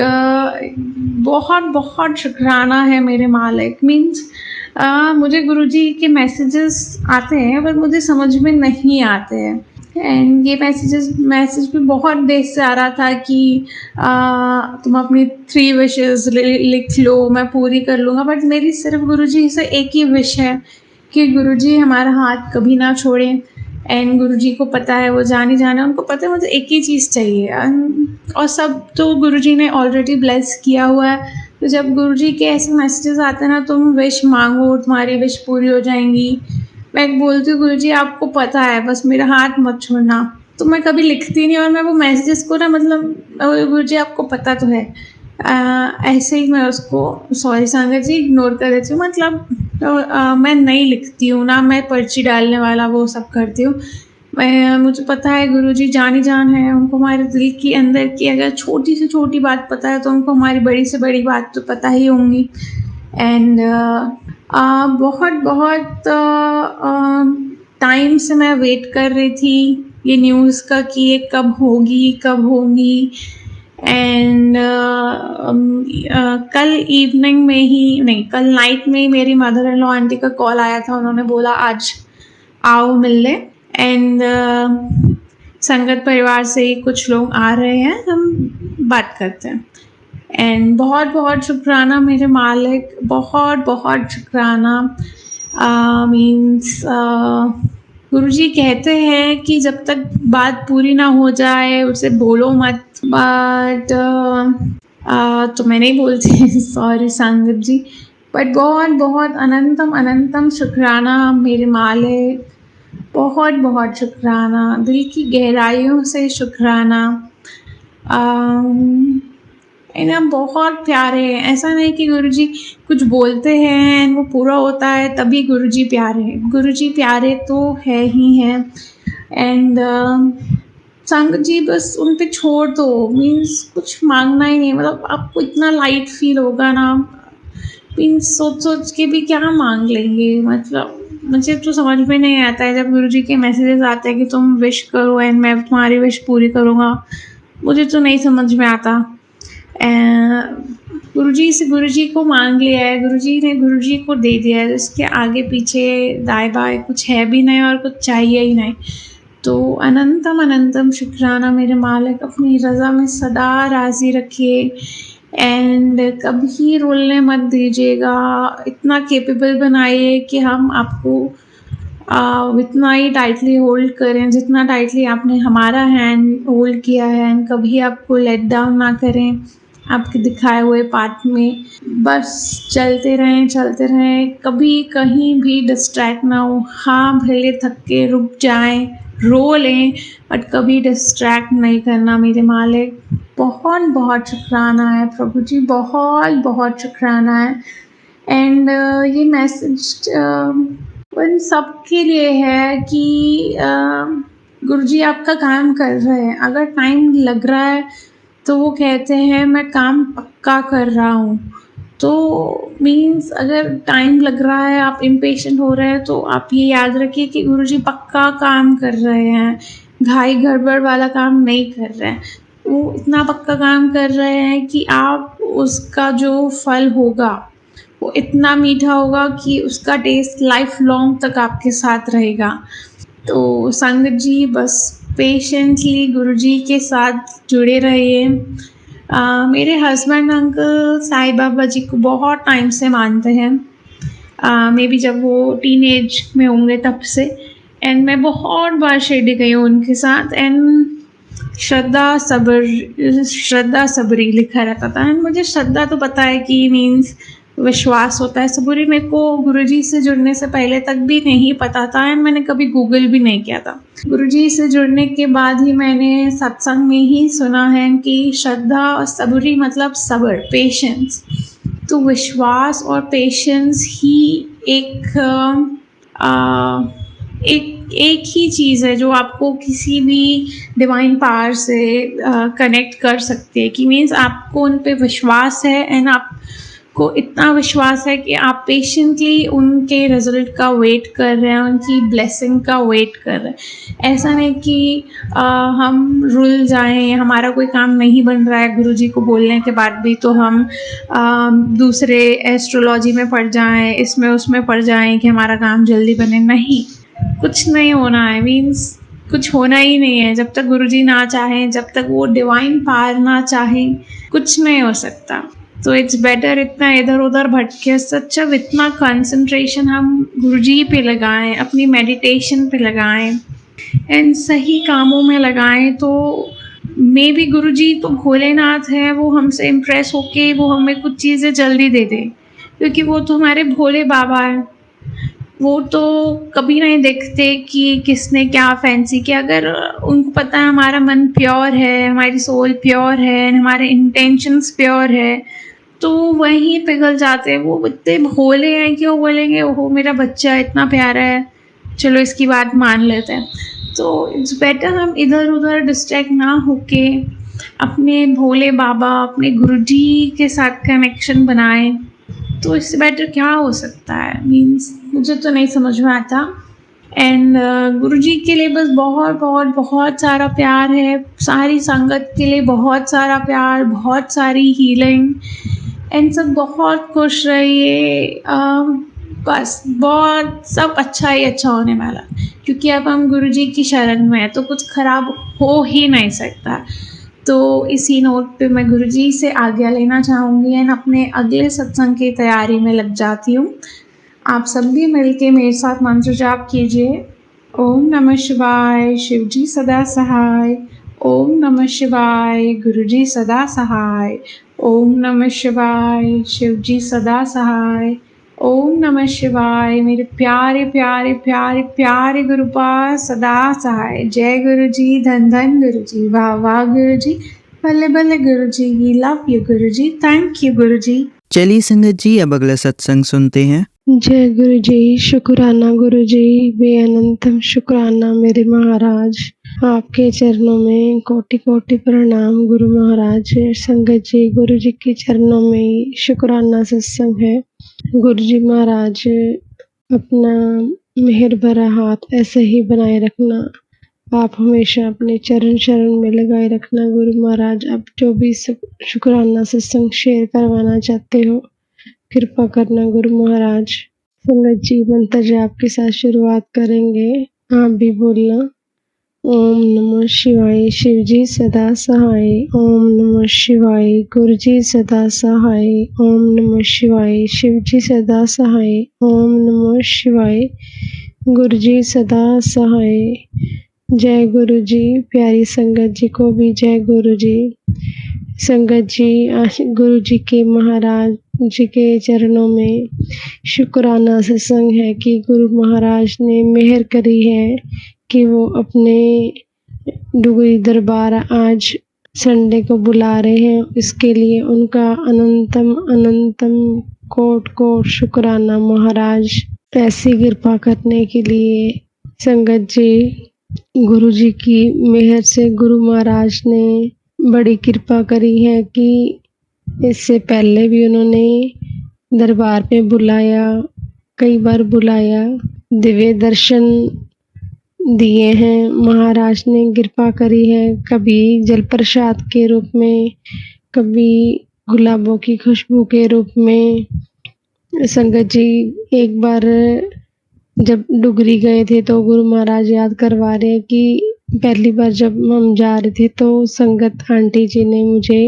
बहुत बहुत शुक्राना है मेरे मालिक। मीन्स मुझे गुरुजी के मैसेजेस आते हैं पर मुझे समझ में नहीं आते हैं। एंड ये मैसेज भी बहुत देर से आ रहा था कि तुम अपनी 3 विशेस लिख लो, मैं पूरी कर लूँगा। बट मेरी सिर्फ गुरुजी से एक ही विश है कि गुरुजी हमारा हाथ कभी ना छोड़ें। एंड गुरुजी को पता है, वो जाने उनको पता है मुझे एक ही चीज़ चाहिए। और सब तो गुरुजी ने ऑलरेडी ब्लेस किया हुआ है। तो जब गुरुजी के ऐसे मैसेजेस आते हैं ना, तुम विश मांगो, तुम्हारी विश पूरी हो जाएंगी। मैं बोलती हूँ गुरुजी आपको पता है, बस मेरा हाथ मत छोड़ना। तो मैं कभी लिखती नहीं और मैं वो मैसेजेस को ना मतलब गुरुजी आपको पता तो है, ऐसे ही मैं उसको सॉरी संगत जी इग्नोर कर देती हूँ। मतलब मैं नहीं लिखती हूँ ना, मैं पर्ची डालने वाला वो सब करती हूँ। मुझे पता है गुरुजी जान ही जान है, उनको हमारे दिल के अंदर की अगर छोटी से छोटी बात पता है तो उनको हमारी बड़ी से बड़ी बात तो पता ही होंगी। एंड बहुत बहुत टाइम से मैं वेट कर रही थी ये न्यूज़ का कि ये कब होगी। एंड कल इवनिंग में ही नहीं, कल नाइट में ही मेरी मदर इन लॉ आंटी का कॉल आया था। उन्होंने बोला आज आओ मिलने। एंड संगत परिवार से कुछ लोग आ रहे हैं, हम बात करते हैं। एंड बहुत बहुत शुक्राना मेरे मालिक, बहुत बहुत शुक्राना। मीन्स गुरुजी कहते हैं कि जब तक बात पूरी ना हो जाए उसे बोलो मत। बट तो मैं नहीं बोलती सॉरी संगत जी। बट बहुत बहुत अनंतम शुक्राना मेरे मालिक, बहुत बहुत शुक्राना, दिल की गहराइयों से शुक्राना। ना बहुत प्यारे हैं। ऐसा नहीं कि गुरुजी कुछ बोलते हैं वो पूरा होता है तभी गुरुजी प्यारे हैं। गुरुजी प्यारे तो है ही हैं। एंड संगत जी बस उन पे छोड़ दो। मीन्स कुछ मांगना ही नहीं, मतलब आपको इतना लाइट फील होगा ना। मीन्स सोच के भी क्या मांग लेंगे। मतलब मुझे तो समझ में नहीं आता है जब गुरुजी के मैसेजेस आते हैं कि तुम विश करो एंड मैं तुम्हारी विश पूरी करूँगा। मुझे तो नहीं समझ में आता। गुरुजी को मांग लिया है, गुरुजी ने गुरुजी को दे दिया है। इसके आगे पीछे दाएं बाएं कुछ है भी नहीं और कुछ चाहिए ही नहीं। तो अनंतम शुक्राना मेरे मालिक, अपनी रज़ा में सदा राज़ी रखिए। एंड कभी रोलने मत दीजिएगा। इतना कैपेबल बनाइए कि हम आपको इतना ही टाइटली होल्ड करें जितना टाइटली आपने हमारा हैंड होल्ड किया है। एंड कभी आपको लेट डाउन ना करें आपके दिखाए हुए पाथ में। बस चलते रहें, कभी कहीं भी डिस्ट्रैक्ट ना हो। हाँ भले थक के रुक जाएं, रो लें, बट कभी डिस्ट्रैक्ट नहीं करना मेरे मालिक। बहुत बहुत शुक्राना है प्रभु जी, बहुत बहुत शुक्राना है। एंड ये मैसेज उन सब के लिए है कि गुरुजी आपका काम कर रहे हैं। अगर टाइम लग रहा है तो वो कहते हैं मैं काम पक्का कर रहा हूँ। तो मीन्स अगर टाइम लग रहा है, आप इम्पेशेंट हो रहे हैं, तो आप ये याद रखिए कि गुरुजी पक्का काम कर रहे हैं, घाई गड़बड़ वाला काम नहीं कर रहे हैं। वो इतना पक्का काम कर रहे हैं कि आप उसका जो फल होगा वो इतना मीठा होगा कि उसका टेस्ट लाइफ लॉन्ग तक आपके साथ रहेगा। तो संगत जी बस पेशेंटली गुरुजी के साथ जुड़े रहिए। मेरे हस्बैंड अंकल साईं बाबा जी को बहुत टाइम से मानते हैं, मे बी जब वो टीनेज में होंगे तब से। एंड मैं बहुत बार शिरडी गई हूँ उनके साथ। एंड श्रद्धा सबरी लिखा रहता था। एंड मुझे श्रद्धा तो पता है कि मीन्स विश्वास होता है, सबूरी मेरे को गुरुजी से जुड़ने से पहले तक भी नहीं पता था। एंड मैंने कभी गूगल भी नहीं किया था। गुरुजी से जुड़ने के बाद ही मैंने सत्संग में ही सुना है कि श्रद्धा और सबूरी मतलब सब्र, पेशेंस। तो विश्वास और पेशेंस ही एक ही चीज़ है जो आपको किसी भी डिवाइन पावर से कनेक्ट कर सकती है। कि मीन्स आपको उन पे विश्वास है एंड आप को इतना विश्वास है कि आप पेशेंटली उनके रिजल्ट का वेट कर रहे हैं, उनकी ब्लेसिंग का वेट कर रहे हैं। ऐसा नहीं कि हम रुल जाएं, हमारा कोई काम नहीं बन रहा है गुरुजी को बोलने के बाद भी, तो हम दूसरे एस्ट्रोलॉजी में पड़ जाएं, इसमें उसमें पड़ जाएं कि हमारा काम जल्दी बने। नहीं, कुछ नहीं होना है, मीन्स कुछ होना ही नहीं है। जब तक गुरुजी ना चाहें, जब तक वो डिवाइन पावर ना चाहें, कुछ नहीं हो सकता। तो इट्स बेटर इतना इधर उधर भटके सच्चा इतना कंसंट्रेशन हम गुरुजी पे लगाएं, अपनी मेडिटेशन पे लगाएं एंड सही कामों में लगाएं। तो मे बी गुरुजी तो भोलेनाथ है, वो हमसे इम्प्रेस होके वो हमें कुछ चीज़ें जल्दी दे दे, क्योंकि वो तो हमारे भोले बाबा है। वो तो कभी नहीं देखते कि किसने क्या फैंसी किया। अगर उनको पता है हमारा मन प्योर है, हमारी सोल प्योर है, हमारे इंटेंशंस प्योर है, तो वहीं पिघल जाते हैं। वो इतने भोले हैं कि वो बोलेंगे ओहो मेरा बच्चा इतना प्यारा है, चलो इसकी बात मान लेते हैं। तो इट्स बेटर हम इधर उधर डिस्ट्रैक्ट ना होके अपने भोले बाबा, अपने गुरुजी के साथ कनेक्शन बनाएं। तो इससे बेटर क्या हो सकता है, मीन्स मुझे तो नहीं समझ में आता। एंड गुरुजी के लिए बस बहुत बहुत बहुत सारा प्यार है, सारी संगत के लिए बहुत सारा प्यार, बहुत सारी हीलिंग एंड सब बहुत खुश रहिए। बस बहुत सब अच्छा ही अच्छा होने वाला, क्योंकि अब हम गुरुजी की शरण में हैं तो कुछ खराब हो ही नहीं सकता। तो इसी नोट पे मैं गुरुजी से आज्ञा लेना चाहूँगी एंड अपने अगले सत्संग की तैयारी में लग जाती हूँ। आप सब भी मिलके मेरे साथ मंत्र जाप कीजिए। ओम नमः शिवाय, शिवजी सदा सहाय। ओम नमः शिवाय, गुरुजी सदा सहाय। ओम नमः शिवाय, शिवजी सदा सहाय। ओम नमः शिवाय, मेरे प्यारे प्यारे प्यारे प्यारे गुरुपाद सदा सहाय। जय गुरुजी, धन धन गुरुजी, वाह वाह गुरुजी, बल्ले बल्ले गुरुजी, लव यू गुरुजी, थैंक यू गुरुजी। चलिए संगत जी, अब अगला सत्संग सुनते हैं। जय गुरु जी, शुक्राना गुरु जी, वे अनंतम शुक्राना मेरे महाराज। आपके चरणों में कोटि कोटि प्रणाम गुरु महाराज। संगत जी, गुरु जी के चरणों में शुक्राना सत्संग है। गुरु जी महाराज, अपना मेहर भरा हाथ ऐसे ही बनाए रखना। आप हमेशा अपने चरण शरण में लगाए रखना गुरु महाराज। आप जो भी शुक्राना सत्संग शेयर करवाना चाहते हो, कृपा करना गुरु महाराज। संगत जी, मंत्र जाप के साथ शुरुआत करेंगे। आप भी बोलना। ओम नमः शिवाय, शिवजी सदा सहाय। ओम नमः शिवाय, गुरुजी सदा सहाय। ओम नमः शिवाय, शिवजी सदा सहाय। ओम नमः शिवाय, गुरुजी सदा सहाय। जय गुरु जी। प्यारी संगत जी को भी जय गुरु जी। संगत जी, गुरु जी के महाराज जी के चरणों में शुक्राना सत्संग है कि गुरु महाराज ने मेहर करी है कि वो अपने डुगरी दरबार आज संडे को बुला रहे हैं। इसके लिए उनका अनंतम अनंतम कोट कोट शुक्राना महाराज, ऐसी कृपा करने के लिए। संगत जी, गुरु जी की मेहर से गुरु महाराज ने बड़ी कृपा करी है कि इससे पहले भी उन्होंने दरबार पे बुलाया, कई बार बुलाया, दिव्य दर्शन दिए हैं। महाराज ने कृपा करी है, कभी जल प्रसाद के रूप में, कभी गुलाबों की खुशबू के रूप में। संगत जी, एक बार जब डुगरी गए थे तो गुरु महाराज याद करवा रहे हैं कि पहली बार जब हम जा रहे थे तो संगत आंटी जी ने मुझे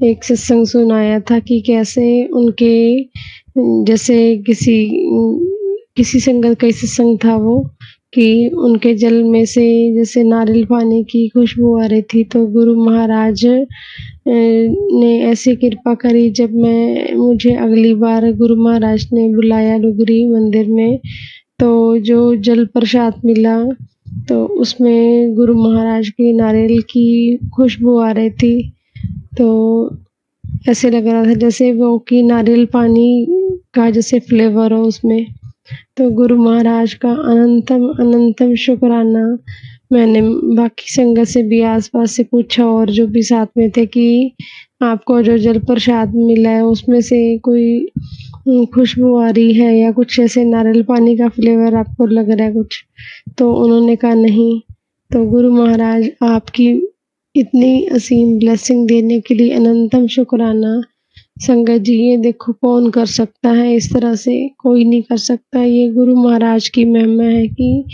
एक सत्संग सुनाया था कि कैसे उनके जैसे किसी संगत का सत्संग था वो, कि उनके जल में से जैसे नारियल पानी की खुशबू आ रही थी। तो गुरु महाराज ने ऐसी कृपा करी, जब मुझे अगली बार गुरु महाराज ने बुलाया डुगरी मंदिर में, तो जो जल प्रसाद मिला तो उसमें गुरु महाराज की नारियल की खुशबू आ रही थी। तो ऐसे लग रहा था जैसे वो कि नारियल पानी का जैसे फ्लेवर हो उसमें। तो गुरु महाराज का अनंतम अनंतम शुक्राना। मैंने बाकी संगत से भी आसपास से पूछा और जो भी साथ में थे कि आपको जो जल प्रसाद मिला है उसमें से कोई खुशबू आ रही है या कुछ ऐसे नारियल पानी का फ्लेवर आपको लग रहा है कुछ, तो उन्होंने कहा नहीं। तो गुरु महाराज आपकी इतनी असीम ब्लेसिंग देने के लिए अनंतम शुक्राना। संगत जी, ये देखो कौन कर सकता है इस तरह से, कोई नहीं कर सकता। ये गुरु महाराज की महिमा है कि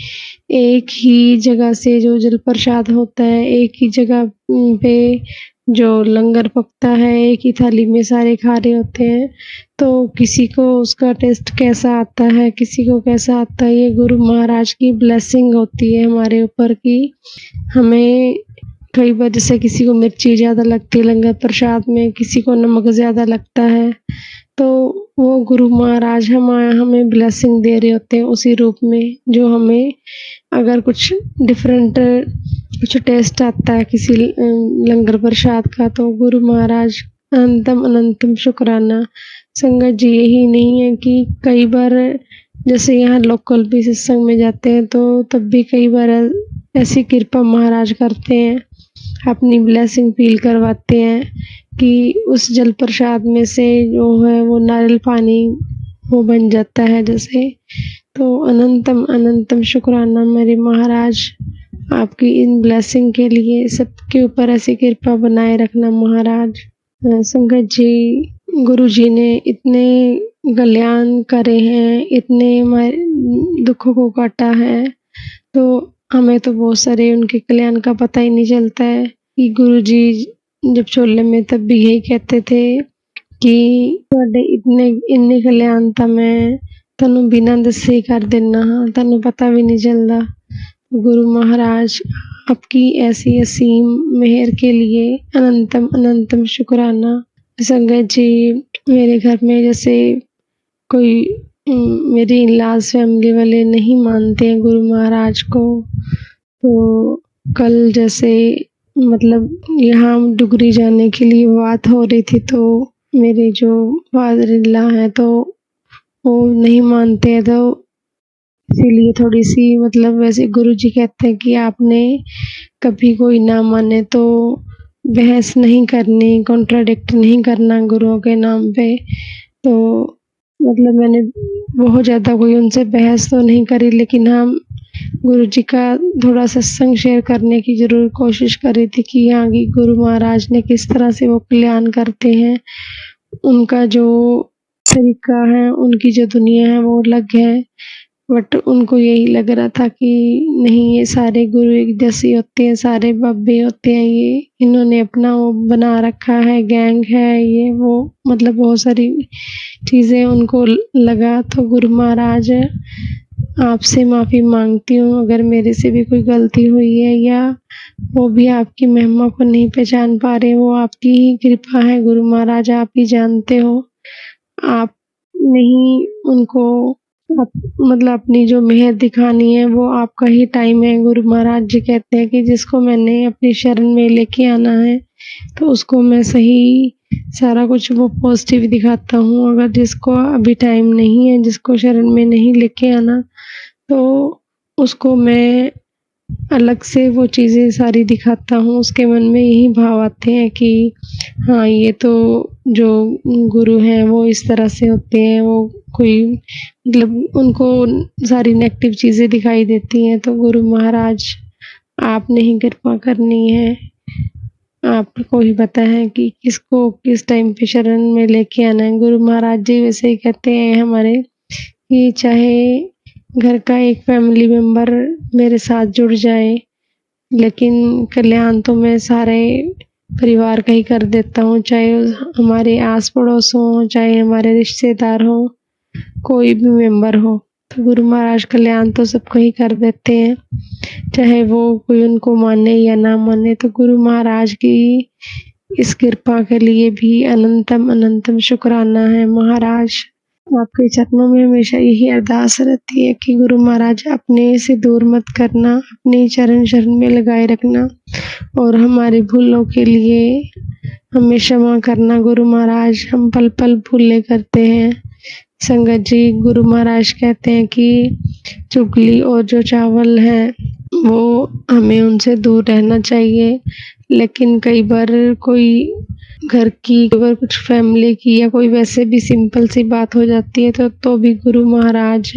एक ही जगह से जो जल प्रसाद होता है, एक ही जगह पे जो लंगर पकता है, एक ही थाली में सारे खा रहे होते हैं, तो किसी को उसका टेस्ट कैसा आता है, किसी को कैसा आता है, ये गुरु महाराज की ब्लेसिंग होती है हमारे ऊपर की हमें कई बार जैसे किसी को मिर्ची ज़्यादा लगती है लंगर प्रसाद में, किसी को नमक ज़्यादा लगता है, तो वो गुरु महाराज हमें ब्लेसिंग दे रहे होते हैं उसी रूप में, जो हमें अगर कुछ डिफरेंट कुछ टेस्ट आता है किसी लंगर प्रसाद का, तो गुरु महाराज अनंतम अनंतम शुक्राना। संगत जी, यही नहीं है कि कई बार जैसे यहाँ लोकल भी सत्संग में जाते हैं तो तब भी कई बार ऐसी कृपा महाराज करते हैं, अपनी ब्लेसिंग फील करवाते हैं कि उस जल प्रसाद में से जो है वो नारियल पानी वो बन जाता है जैसे। तो अनंतम अनंतम शुक्राना मेरे महाराज, आपकी इन ब्लेसिंग के लिए। सबके ऊपर ऐसी कृपा बनाए रखना महाराज। संगत जी, गुरु जी ने इतने कल्याण करे हैं, इतने दुखों को काटा है, तो हमें तो बहुत सारे उनके कल्याण का पता ही नहीं चलता है कि गुरु जी जब छोले में तब भी यही कहते थे कि तुहाडे इन्ने कल्याण तो मैं तनु बिना दसे ही कर देना हाँ, तनु पता भी नहीं चलता। गुरु महाराज, आपकी ऐसी असीम मेहर के लिए अनंतम अनंतम शुक्राना। संगत जी, मेरे घर में जैसे कोई मेरी इनलाज फैमिली वाले नहीं मानते हैं गुरु महाराज को, तो कल जैसे मतलब यहाँ डुगरी जाने के लिए बात हो रही थी, तो मेरे जो फादर इन लॉ हैं तो वो नहीं मानते हैं, तो इसीलिए थोड़ी सी मतलब वैसे गुरु जी कहते हैं कि आपने कभी कोई ना माने तो बहस नहीं करनी, कॉन्ट्राडिक्ट नहीं करना गुरुओं के नाम पे। तो मतलब मैंने बहुत ज़्यादा कोई उनसे बहस तो नहीं करी, लेकिन हाँ गुरु जी का थोड़ा सत्संग शेयर करने की ज़रूर कोशिश करी थी कि यहाँ की गुरु महाराज ने किस तरह से वो कल्याण करते हैं, उनका जो तरीका है, उनकी जो दुनिया है वो अलग है। बट उनको यही लग रहा था कि नहीं, ये सारे गुरु एक जैसे होते हैं, सारे बाबे होते हैं, ये इन्होंने अपना वो बना रखा है, गैंग है ये वो, मतलब बहुत सारी चीज़ें उनको लगा। तो गुरु महाराज, आपसे माफ़ी मांगती हूँ अगर मेरे से भी कोई गलती हुई है या वो भी आपकी महिमा को नहीं पहचान पा रहे, वो आपकी ही कृपा है गुरु महाराज, आप ही जानते हो। आप नहीं उनको मतलब अपनी जो मेहर दिखानी है वो आपका ही टाइम है। गुरु महाराज जी कहते हैं कि जिसको मैंने अपनी शरण में लेके आना है तो उसको मैं सही सारा कुछ वो पॉजिटिव दिखाता हूँ। अगर जिसको अभी टाइम नहीं है, जिसको शरण में नहीं लेके आना, तो उसको मैं अलग से वो चीज़ें सारी दिखाता हूँ। उसके मन में यही भाव आते हैं कि हाँ, ये तो जो गुरु हैं वो इस तरह से होते हैं, वो कोई मतलब उनको सारी नेगेटिव चीज़ें दिखाई देती हैं। तो गुरु महाराज, आपने ही कृपा करनी है, आपको ही पता है कि किसको किस टाइम पे शरण में लेके आना है। गुरु महाराज जी वैसे ही कहते हैं हमारे कि चाहे घर का एक फैमिली मेंबर मेरे साथ जुड़ जाए, लेकिन कल्याण तो मैं सारे परिवार का ही कर देता हूँ, चाहे हमारे आस पड़ोस हो, चाहे हमारे रिश्तेदार हो, कोई भी मेंबर हो। तो गुरु महाराज कल्याण तो सबको ही कर देते हैं, चाहे वो कोई उनको माने या ना माने। तो गुरु महाराज की इस कृपा के लिए भी अनंतम अनंतम शुक्राना है महाराज। आपके चरणों में हमेशा यही अरदास रहती है कि गुरु महाराज अपने से दूर मत करना, अपने चरण शरण में लगाए रखना और हमारी भूलों के लिए हमें क्षमा करना गुरु महाराज, हम पल पल भूले करते हैं। संगत जी, गुरु महाराज कहते हैं कि चुगली और जो चावल है वो हमें उनसे दूर रहना चाहिए, लेकिन कई बार कोई घर की अगर कुछ फैमिली की या कोई वैसे भी सिंपल सी बात हो जाती है तो भी गुरु महाराज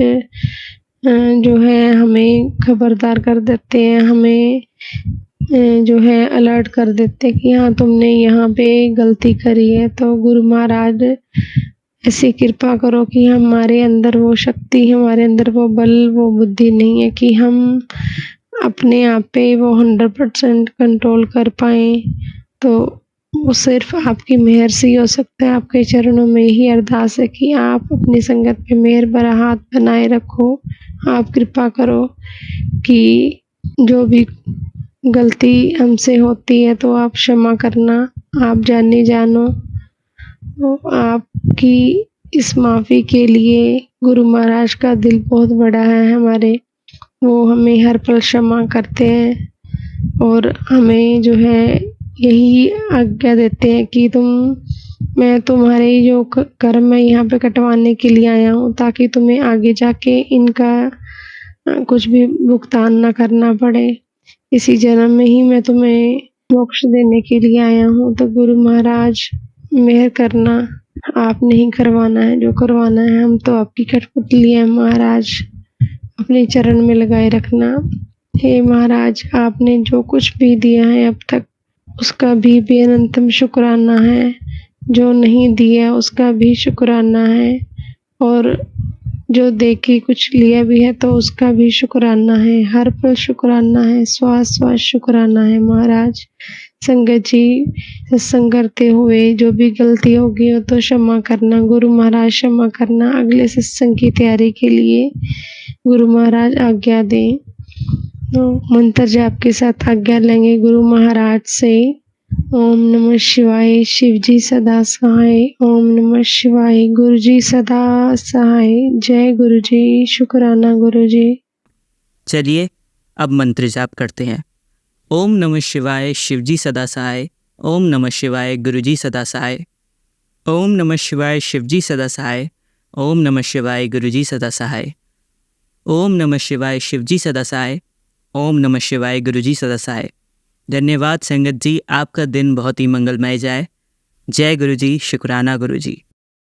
जो है हमें खबरदार कर देते हैं, हमें जो है अलर्ट कर देते हैं कि हाँ तुमने यहाँ पे गलती करी है। तो गुरु महाराज ऐसी कृपा करो कि हमारे अंदर वो शक्ति, हमारे अंदर वो बल, वो बुद्धि नहीं है कि हम अपने आप पे वो 100% कंट्रोल कर पाएँ। तो वो सिर्फ आपकी मेहर से ही हो सकता है। आपके चरणों में ही अरदास है कि आप अपनी संगत पे मेहर भरा हाथ बनाए रखो। आप कृपा करो कि जो भी गलती हमसे होती है तो आप क्षमा करना। आप जाने जानो तो आपकी इस माफ़ी के लिए गुरु महाराज का दिल बहुत बड़ा है हमारे। वो हमें हर पल क्षमा करते हैं और हमें जो है यही आज्ञा देते हैं कि मैं तुम्हारे जो कर्म है यहाँ पे कटवाने के लिए आया हूँ, ताकि तुम्हें आगे जाके इनका कुछ भी भुगतान ना करना पड़े। इसी जन्म में ही मैं तुम्हें मोक्ष देने के लिए आया हूँ। तो गुरु महाराज मेहर करना, आपने ही करवाना है जो करवाना है। हम तो आपकी कठपुतली है महाराज, अपने चरण में लगाए रखना। हे महाराज, आपने जो कुछ भी दिया है अब तक उसका भी बेअनंतम शुक्राना है, जो नहीं दिया उसका भी शुक्राना है, और जो दे के कुछ लिया भी है तो उसका भी शुक्राना है। हर पल शुक्राना है, श्वास श्वास शुक्राना है महाराज। संगत जी, सत्संग करते हुए जो भी गलती होगी हो तो क्षमा करना गुरु महाराज, क्षमा करना। अगले सत्संग की तैयारी के लिए गुरु महाराज आज्ञा दें। तो मंत्र जाप के साथ आज्ञा लेंगे गुरु महाराज से। ओम नमः शिवाय, शिव जी सदा सहाय। ओम नमः शिवाय, गुरु जी सदा सहाय। जय गुरु जी, शुक्राना गुरु जी। चलिए अब मंत्र जाप करते हैं। ओम नमः शिवाय, शिव जी सदा सहाय। ओम नमः शिवाय, गुरु जी सदा सहाय। ओम नमः शिवाय, शिव जी सदा सहाय। ओम नमः शिवाय, गुरु जी सदा सहाय। ओम नमः शिवाय, शिव जी सदा सहाय। ओम नमः शिवाय, गुरु जी सदा सहाय। धन्यवाद संगत जी, आपका दिन बहुत ही मंगलमय जाए। जय गुरु जी, शुक्राना गुरु जी।